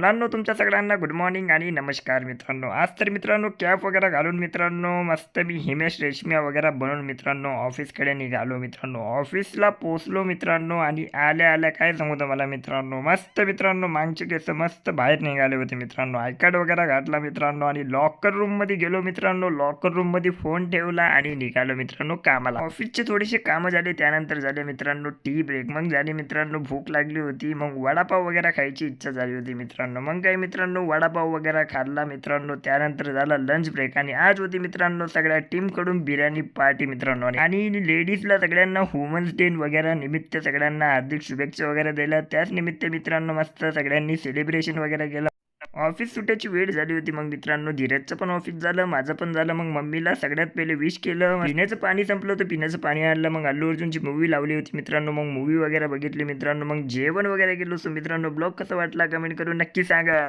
मुलांनो तुमच्या सगळ्यांना गुड मॉर्निंग आणि नमस्कार मित्रांनो. आज तर मित्रांनो कॅप वगैरे घालून मित्रांनो मस्त मी हिमेश रेशमिया वगैरे बनवून मित्रांनो ऑफिसकडे निघालो मित्रांनो. ऑफिसला पोहोचलो मित्रांनो आणि आल्या आल्या काय सांगू तुम्हाला मित्रांनो, मस्त मित्रांनो मागचे केस मस्त बाहेर निघाले होते मित्रांनो. आय कार्ड वगैरे घातला मित्रांनो आणि लॉकर रूममध्ये गेलो मित्रांनो. लॉकर रूममध्ये फोन ठेवला आणि निघालो मित्रांनो कामाला. ऑफिसचे थोडेसे कामं झाले, त्यानंतर झाले मित्रांनो टी ब्रेक. मग झाली मित्रांनो भूक लागली होती, मग वडापाव वगैरे खायची इच्छा झाली होती मित्रांनो. मग काय मित्रांनो वडापाव वगैरे खाल्ला मित्रांनो. त्यानंतर झाला लंच ब्रेक आणि आज होती मित्रांनो सगळ्या टीमकडून बिर्याणी पार्टी मित्रांनो. आणि लेडीजला सगळ्यांना वुमन्स डे वगैरे निमित्त सगळ्यांना हार्दिक शुभेच्छा वगैरे दिल्या. त्याच निमित्त मित्रांनो मस्त सगळ्यांनी सेलिब्रेशन वगैरे केलं. ऑफिस सुटायची वेळ झाली होती. मग मित्रांनो धीरजचं पण ऑफिस झालं, माझं पण झालं. मग मम्मीला सगळ्यात पहिले विश केलं. पिण्याचं पाणी संपलं होतं, पिण्याचं पाणी आणलं. मग अल्लू अर्जुनची मूवी लावली होती मित्रांनो. मग मूवी वगैरे बघितली मित्रांनो. मग जेवण वगैरे केलं. सो मित्रांनो ब्लॉग कसा वाटला कमेंट करून नक्की सांगा.